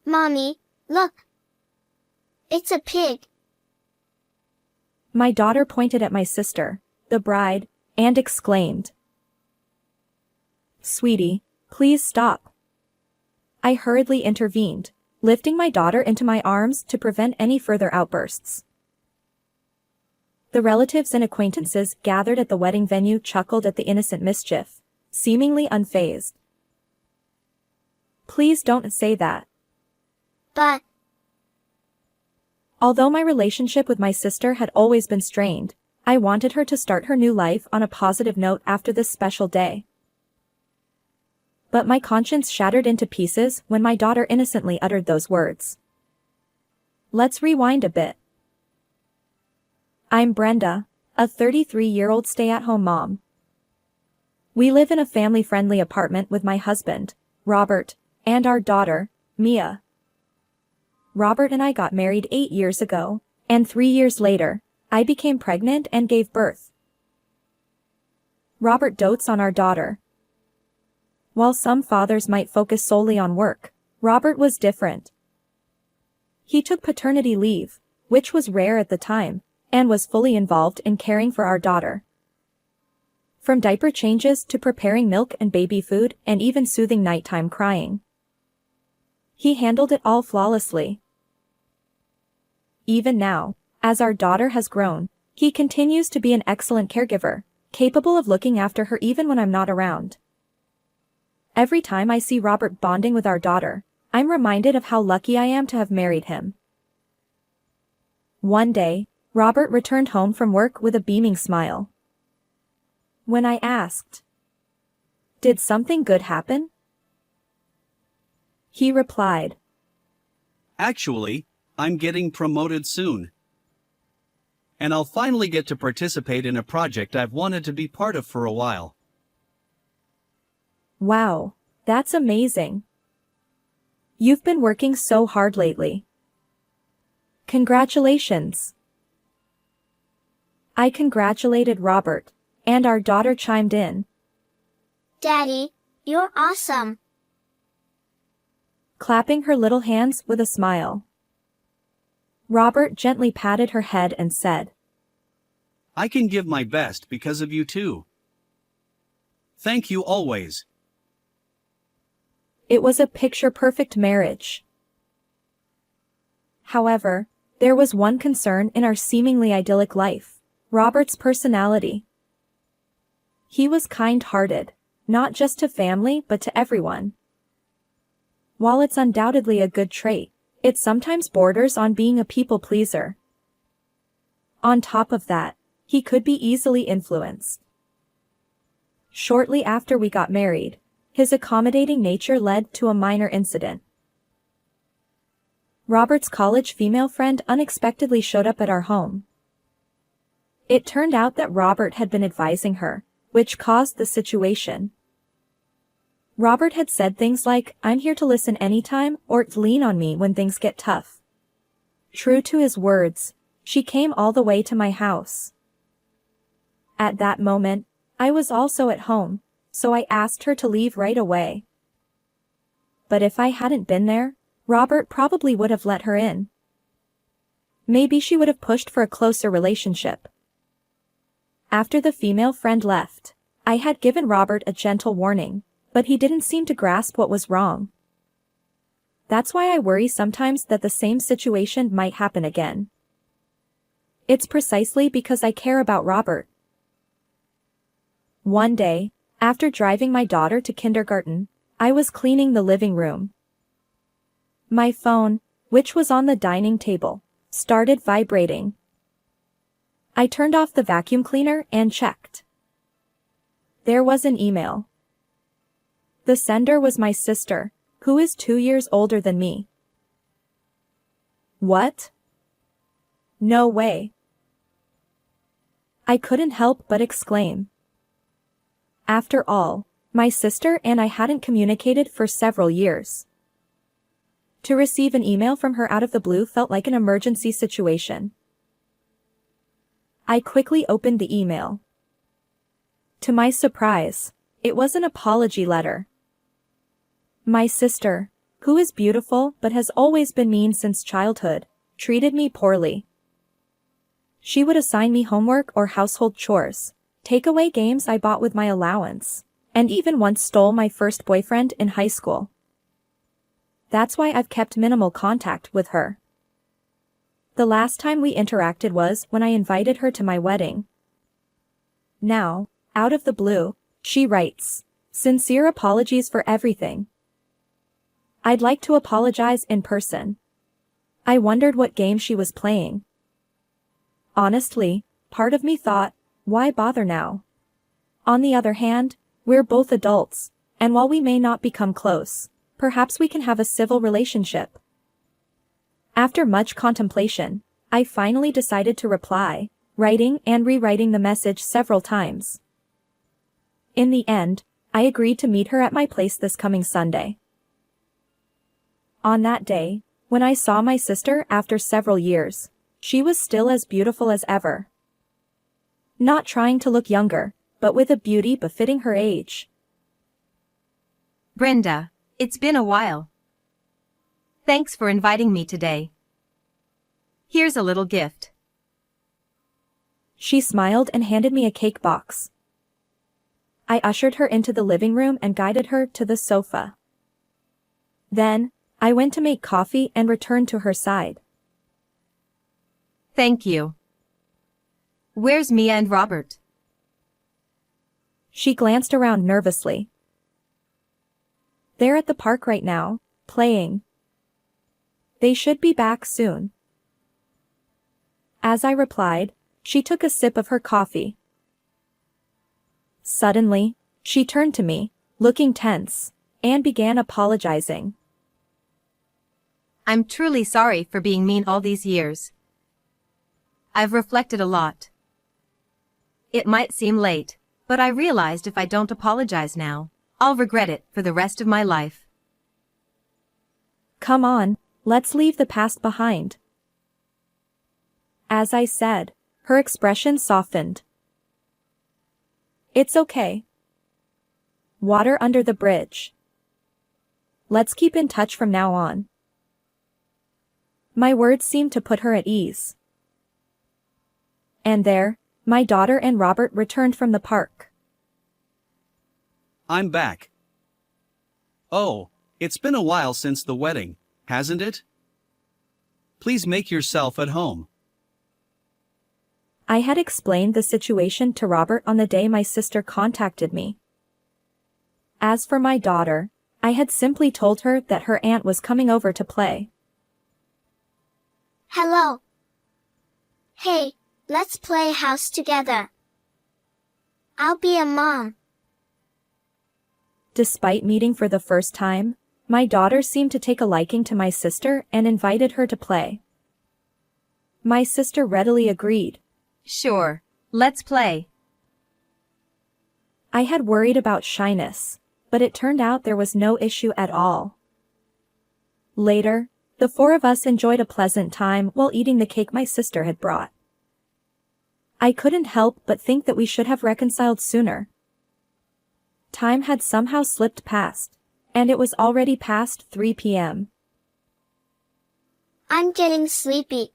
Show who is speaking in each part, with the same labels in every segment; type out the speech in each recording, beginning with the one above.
Speaker 1: Mommy, look. It's a pig.
Speaker 2: My daughter pointed at my sister, the bride, and exclaimed, "Sweetie, please stop." I hurriedly intervened, lifting my daughter into my arms to prevent any further outbursts. The relatives and acquaintances gathered at the wedding venue chuckled at the innocent mischief, seemingly unfazed. "Please don't say that."
Speaker 1: But,
Speaker 2: Although my relationship with my sister had always been strained, I wanted her to start her new life on a positive note after this special day. But my conscience shattered into pieces when my daughter innocently uttered those words. Let's rewind a bit. I'm Brenda, a 33-year-old stay-at-home mom. We live in a family-friendly apartment with my husband, Robert, and our daughter, Mia. Robert and I got married 8 years ago, and 3 years later, I became pregnant and gave birth. Robert dotes on our daughter. While some fathers might focus solely on work, Robert was different. He took paternity leave, which was rare at the time, and was fully involved in caring for our daughter. From diaper changes to preparing milk and baby food and even soothing nighttime crying. He handled it all flawlessly. Even now, as our daughter has grown, he continues to be an excellent caregiver, capable of looking after her even when I'm not around. Every time I see Robert bonding with our daughter, I'm reminded of how lucky I am to have married him. One day, Robert returned home from work with a beaming smile. When I asked, "Did something good happen?" he replied,
Speaker 3: Actually, I'm getting promoted soon. And I'll finally get to participate in a project I've wanted to be part of for a while.
Speaker 2: "Wow, that's amazing. You've been working so hard lately. Congratulations." I congratulated Robert, and our daughter chimed in,
Speaker 1: Daddy, you're awesome.
Speaker 2: clapping her little hands with a smile. Robert gently patted her head and said,
Speaker 3: I can give my best because of you too. Thank you always.
Speaker 2: It was a picture-perfect marriage. However, there was one concern in our seemingly idyllic life: Robert's personality. He was kind-hearted, not just to family but to everyone. While it's undoubtedly a good trait, it sometimes borders on being a people-pleaser. On top of that, he could be easily influenced. Shortly after we got married, his accommodating nature led to a minor incident. Robert's college female friend unexpectedly showed up at our home. It turned out that Robert had been advising her, which caused the situation. Robert had said things like, "I'm here to listen anytime," or "lean on me when things get tough." True to his words, she came all the way to my house. At that moment, I was also at home, so I asked her to leave right away. But if I hadn't been there, Robert probably would have let her in. Maybe she would have pushed for a closer relationship. After the female friend left, I had given Robert a gentle warning, but he didn't seem to grasp what was wrong. That's why I worry sometimes that the same situation might happen again. It's precisely because I care about Robert. One day, after driving my daughter to kindergarten, I was cleaning the living room. My phone, which was on the dining table, started vibrating. I turned off the vacuum cleaner and checked. There was an email. The sender was my sister, who is 2 years older than me. What? No way. I couldn't help but exclaim. After all, my sister and I hadn't communicated for several years. To receive an email from her out of the blue felt like an emergency situation. I quickly opened the email. To my surprise, it was an apology letter. My sister, who is beautiful but has always been mean since childhood, treated me poorly. She would assign me homework or household chores, take away games I bought with my allowance, and even once stole my first boyfriend in high school. That's why I've kept minimal contact with her. The last time we interacted was when I invited her to my wedding. Now, out of the blue, she writes, "Sincere apologies for everything. I'd like to apologize in person." I wondered what game she was playing. Honestly, part of me thought, why bother now? On the other hand, we're both adults, and while we may not become close, perhaps we can have a civil relationship. After much contemplation, I finally decided to reply, writing and rewriting the message several times. In the end, I agreed to meet her at my place this coming Sunday. On that day, when I saw my sister after several years, she was still as beautiful as ever. Not trying to look younger, but with a beauty befitting her age.
Speaker 4: Brenda, it's been a while. Thanks for inviting me today. Here's a little gift.
Speaker 2: She smiled and handed me a cake box. I ushered her into the living room and guided her to the sofa. Then, I went to make coffee and returned to her side.
Speaker 4: Thank you. Where's Mia and Robert?
Speaker 2: She glanced around nervously. They're at the park right now, playing. They should be back soon. As I replied, she took a sip of her coffee. Suddenly, she turned to me, looking tense, and began apologizing.
Speaker 4: I'm truly sorry for being mean all these years. I've reflected a lot. It might seem late, but I realized if I don't apologize now, I'll regret it for the rest of my life.
Speaker 2: Come on, let's leave the past behind. As I said, her expression softened. It's okay. Water under the bridge. Let's keep in touch from now on. My words seemed to put her at ease. And there, my daughter and Robert returned from the park.
Speaker 3: I'm back. Oh, it's been a while since the wedding, hasn't it? Please make yourself at home.
Speaker 2: I had explained the situation to Robert on the day my sister contacted me. As for my daughter, I had simply told her that her aunt was coming over to play.
Speaker 1: Hello. Hey, let's play house together. I'll be a mom.
Speaker 2: Despite meeting for the first time, my daughter seemed to take a liking to my sister and invited her to play. My sister readily agreed.
Speaker 4: Sure, let's play.
Speaker 2: I had worried about shyness, but it turned out there was no issue at all. Later, the four of us enjoyed a pleasant time while eating the cake my sister had brought. I couldn't help but think that we should have reconciled sooner. Time had somehow slipped past, and it was already past 3 p.m.
Speaker 1: I'm getting sleepy.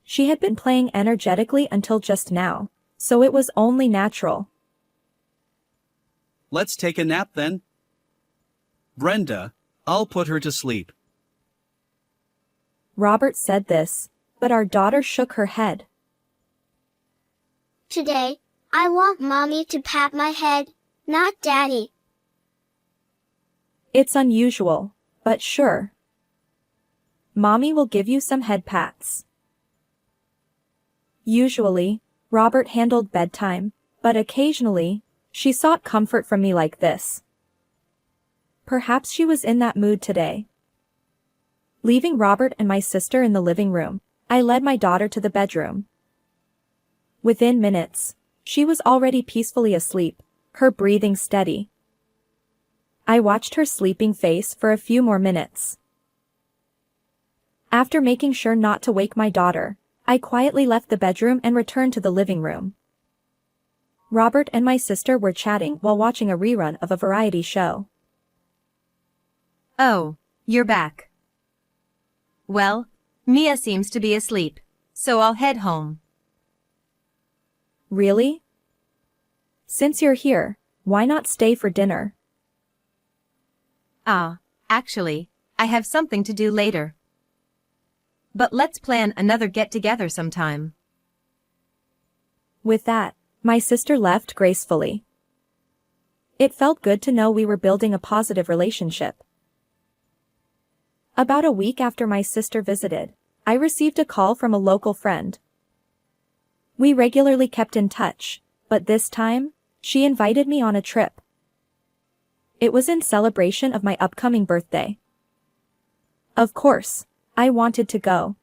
Speaker 2: She had been playing energetically until just now, so it was only natural.
Speaker 3: Let's take a nap then. Brenda, I'll put her to sleep.
Speaker 2: Robert said this, but our daughter shook her head.
Speaker 1: Today, I want mommy to pat my head, not daddy.
Speaker 2: It's unusual, but sure. Mommy will give you some head pats. Usually, Robert handled bedtime, but occasionally, she sought comfort from me like this. Perhaps she was in that mood today. Leaving Robert and my sister in the living room, I led my daughter to the bedroom. Within minutes, she was already peacefully asleep, her breathing steady. I watched her sleeping face for a few more minutes. After making sure not to wake my daughter, I quietly left the bedroom and returned to the living room. Robert and my sister were chatting while watching a rerun of a variety show.
Speaker 4: Oh, you're back. Well, Mia seems to be asleep, so I'll head home.
Speaker 2: Really? Since you're here, why not stay for dinner?
Speaker 4: Actually, I have something to do later. But let's plan another get-together sometime.
Speaker 2: With that, my sister left gracefully. It felt good to know we were building a positive relationship. About a week after my sister visited, I received a call from a local friend. We regularly kept in touch, but this time, she invited me on a trip. It was in celebration of my upcoming birthday. Of course, I wanted to go.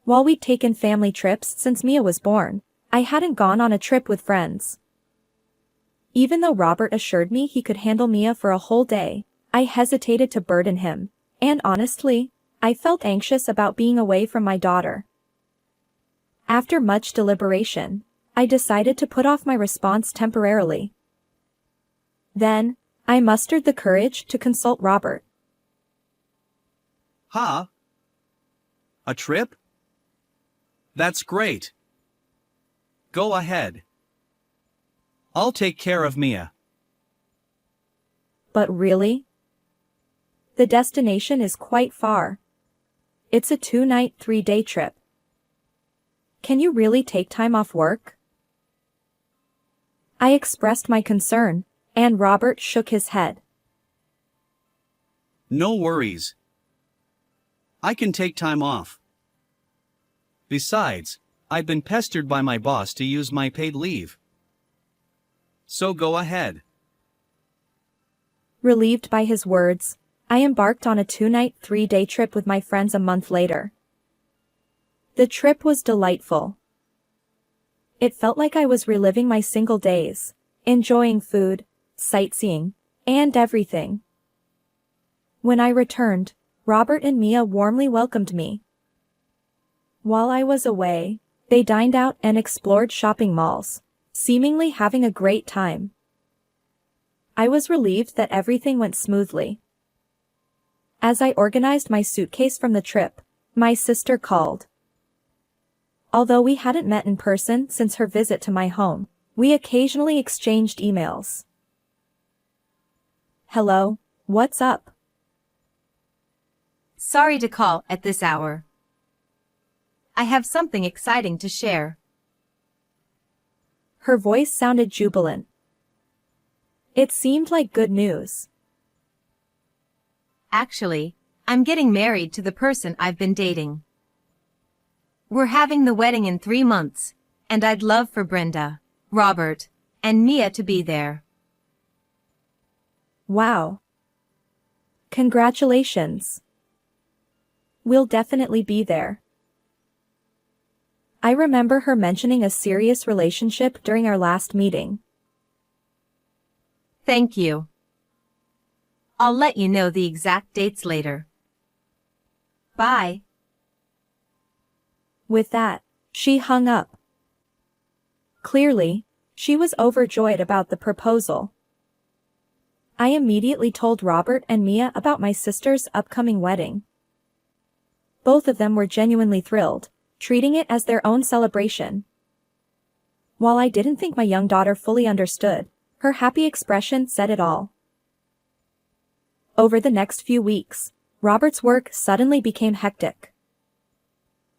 Speaker 2: While we'd taken family trips since Mia was born, I hadn't gone on a trip with friends. Even though Robert assured me he could handle Mia for a whole day, I hesitated to burden him, and honestly, I felt anxious about being away from my daughter. After much deliberation, I decided to put off my response temporarily. Then, I mustered the courage to consult Robert.
Speaker 3: Huh? A trip? That's great. Go ahead. I'll take care of Mia.
Speaker 2: But really? The destination is quite far. It's a 2-night, 3-day trip. Can you really take time off work? I expressed my concern, and Robert shook his head.
Speaker 3: No worries. I can take time off. Besides, I've been pestered by my boss to use my paid leave. So go ahead.
Speaker 2: Relieved by his words, I embarked on a 2-night, 3-day trip with my friends a month later. The trip was delightful. It felt like I was reliving my single days, enjoying food, sightseeing, and everything. When I returned, Robert and Mia warmly welcomed me. While I was away, they dined out and explored shopping malls, seemingly having a great time. I was relieved that everything went smoothly. As I organized my suitcase from the trip, my sister called. Although we hadn't met in person since her visit to my home, we occasionally exchanged emails. Hello, what's up?
Speaker 4: Sorry to call at this hour. I have something exciting to share.
Speaker 2: Her voice sounded jubilant. It seemed like good news.
Speaker 4: Actually, I'm getting married to the person I've been dating. We're having the wedding in 3 months, and I'd love for Brenda, Robert, and Mia to be there.
Speaker 2: Wow. Congratulations. We'll definitely be there. I remember her mentioning a serious relationship during our last meeting.
Speaker 4: Thank you. I'll let you know the exact dates later. Bye.
Speaker 2: With that, she hung up. Clearly, she was overjoyed about the proposal. I immediately told Robert and Mia about my sister's upcoming wedding. Both of them were genuinely thrilled, treating it as their own celebration. While I didn't think my young daughter fully understood, her happy expression said it all. Over the next few weeks, Robert's work suddenly became hectic.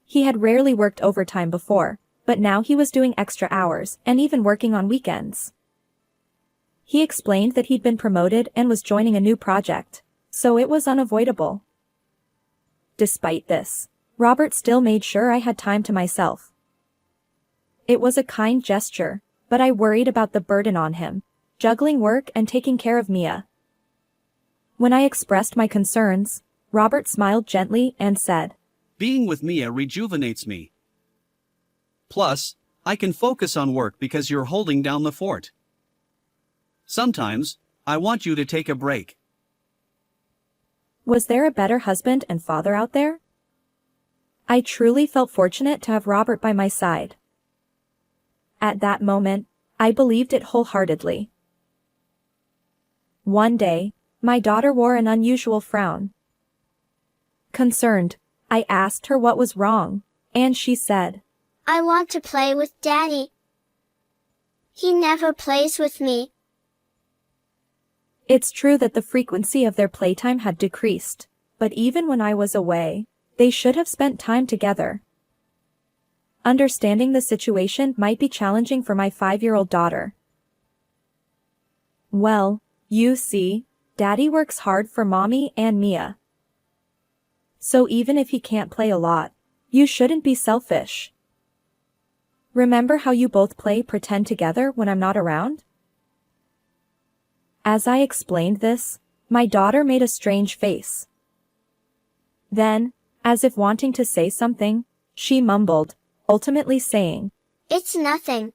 Speaker 2: He had rarely worked overtime before, but now he was doing extra hours and even working on weekends. He explained that he'd been promoted and was joining a new project, so it was unavoidable. Despite this, Robert still made sure I had time to myself. It was a kind gesture, but I worried about the burden on him, juggling work and taking care of Mia. When I expressed my concerns, Robert smiled gently and said,
Speaker 3: Being with Mia rejuvenates me. Plus, I can focus on work because you're holding down the fort. Sometimes, I want you to take a break.
Speaker 2: Was there a better husband and father out there? I truly felt fortunate to have Robert by my side. At that moment, I believed it wholeheartedly. One day, My daughter wore an unusual frown. Concerned, I asked her what was wrong, and she said,
Speaker 1: I want to play with Daddy. He never plays with me.
Speaker 2: It's true that the frequency of their playtime had decreased, but even when I was away, they should have spent time together. Understanding the situation might be challenging for my 5-year-old daughter. Well, you see, Daddy works hard for Mommy and Mia. So even if he can't play a lot, you shouldn't be selfish. Remember how you both play pretend together when I'm not around? As I explained this, my daughter made a strange face. Then, as if wanting to say something, she mumbled, ultimately saying,
Speaker 1: It's nothing.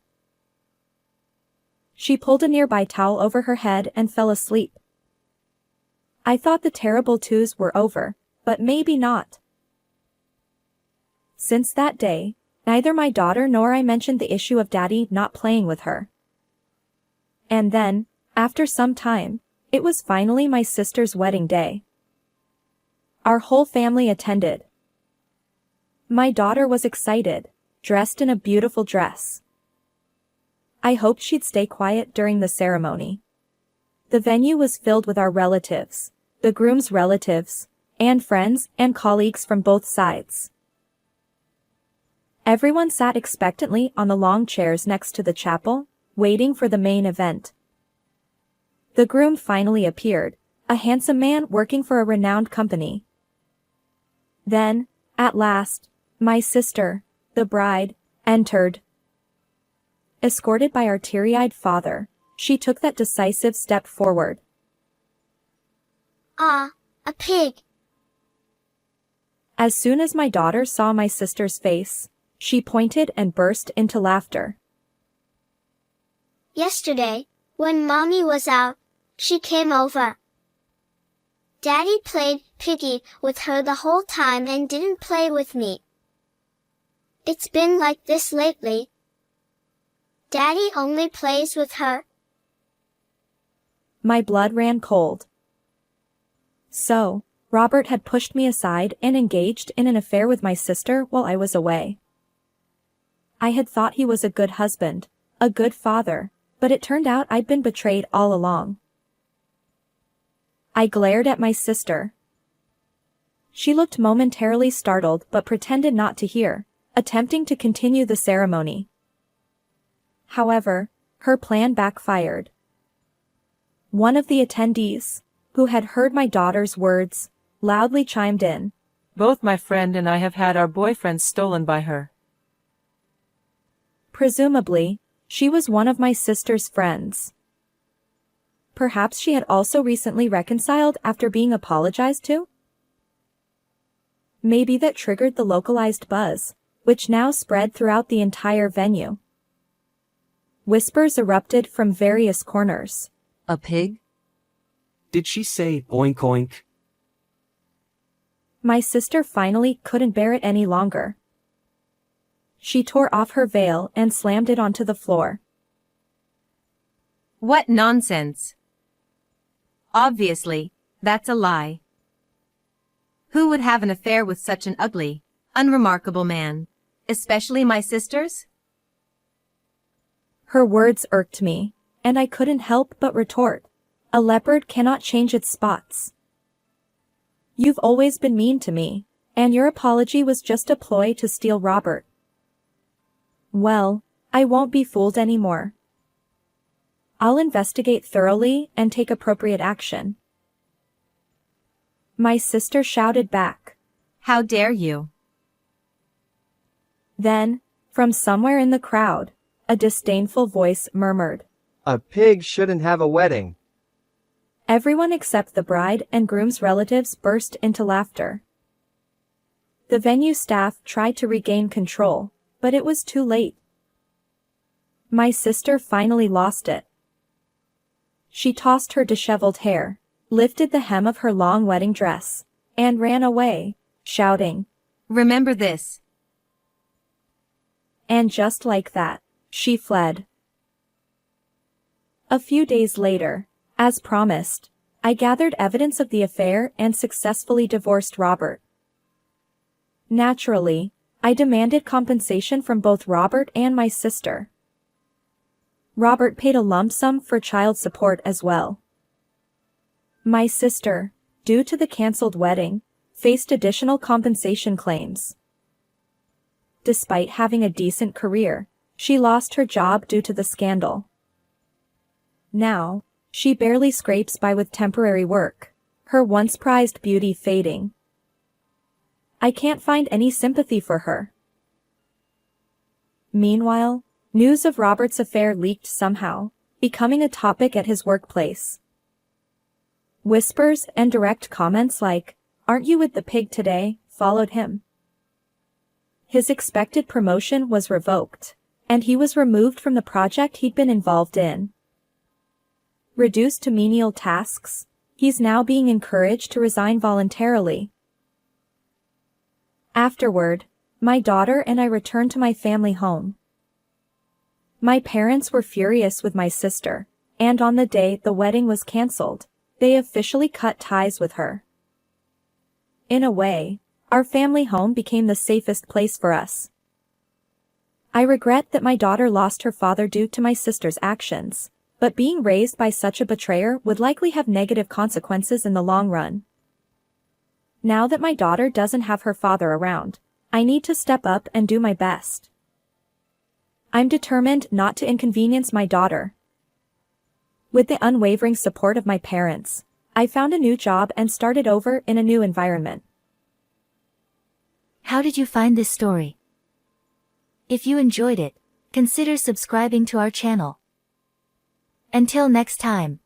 Speaker 2: She pulled a nearby towel over her head and fell asleep. I thought the terrible twos were over, but maybe not. Since that day, neither my daughter nor I mentioned the issue of Daddy not playing with her. And then, after some time, it was finally my sister's wedding day. Our whole family attended. My daughter was excited, dressed in a beautiful dress. I hoped she'd stay quiet during the ceremony. The venue was filled with our relatives, the groom's relatives, and friends and colleagues from both sides. Everyone sat expectantly on the long chairs next to the chapel, waiting for the main event. The groom finally appeared, a handsome man working for a renowned company. Then, at last, my sister, the bride, entered. Escorted by our teary-eyed father, she took that decisive step forward.
Speaker 1: Ah, a pig.
Speaker 2: As soon as my daughter saw my sister's face, she pointed and burst into laughter.
Speaker 1: Yesterday, when Mommy was out, she came over. Daddy played piggy with her the whole time and didn't play with me. It's been like this lately. Daddy only plays with her.
Speaker 2: My blood ran cold. So, Robert had pushed me aside and engaged in an affair with my sister while I was away. I had thought he was a good husband, a good father, but it turned out I'd been betrayed all along. I glared at my sister. She looked momentarily startled but pretended not to hear, attempting to continue the ceremony. However, her plan backfired. One of the attendees, who had heard my daughter's words, loudly chimed in.
Speaker 5: Both my friend and I have had our boyfriends stolen by her.
Speaker 2: Presumably, she was one of my sister's friends. Perhaps she had also recently reconciled after being apologized to? Maybe that triggered the localized buzz, which now spread throughout the entire venue. Whispers erupted from various corners.
Speaker 6: A pig?
Speaker 7: Did she say oink oink?
Speaker 2: My sister finally couldn't bear it any longer. She tore off her veil and slammed it onto the floor.
Speaker 4: What nonsense! Obviously, that's a lie. Who would have an affair with such an ugly, unremarkable man? Especially my sisters?
Speaker 2: Her words irked me, and I couldn't help but retort. A leopard cannot change its spots. You've always been mean to me, and your apology was just a ploy to steal Robert. Well, I won't be fooled anymore. I'll investigate thoroughly and take appropriate action. My sister shouted back.
Speaker 4: How dare you?
Speaker 2: Then, from somewhere in the crowd, a disdainful voice murmured.
Speaker 8: A pig shouldn't have a wedding.
Speaker 2: Everyone except the bride and groom's relatives burst into laughter. The venue staff tried to regain control, but it was too late. My sister finally lost it. She tossed her disheveled hair, lifted the hem of her long wedding dress, and ran away, shouting,
Speaker 4: Remember this.
Speaker 2: And just like that, she fled. A few days later, as promised, I gathered evidence of the affair and successfully divorced Robert. Naturally, I demanded compensation from both Robert and my sister. Robert paid a lump sum for child support as well. My sister, due to the cancelled wedding, faced additional compensation claims. Despite having a decent career, she lost her job due to the scandal. Now, she barely scrapes by with temporary work, her once prized beauty fading. I can't find any sympathy for her. Meanwhile, news of Robert's affair leaked somehow, becoming a topic at his workplace. Whispers and direct comments like, "Aren't you with the pig today?" followed him. His expected promotion was revoked, and he was removed from the project he'd been involved in. Reduced to menial tasks, he's now being encouraged to resign voluntarily. Afterward, my daughter and I returned to my family home. My parents were furious with my sister, and on the day the wedding was cancelled, they officially cut ties with her. In a way, our family home became the safest place for us. I regret that my daughter lost her father due to my sister's actions, but being raised by such a betrayer would likely have negative consequences in the long run. Now that my daughter doesn't have her father around, I need to step up and do my best. I'm determined not to inconvenience my daughter. With the unwavering support of my parents, I found a new job and started over in a new environment.
Speaker 6: How did you find this story? If you enjoyed it, consider subscribing to our channel. Until next time.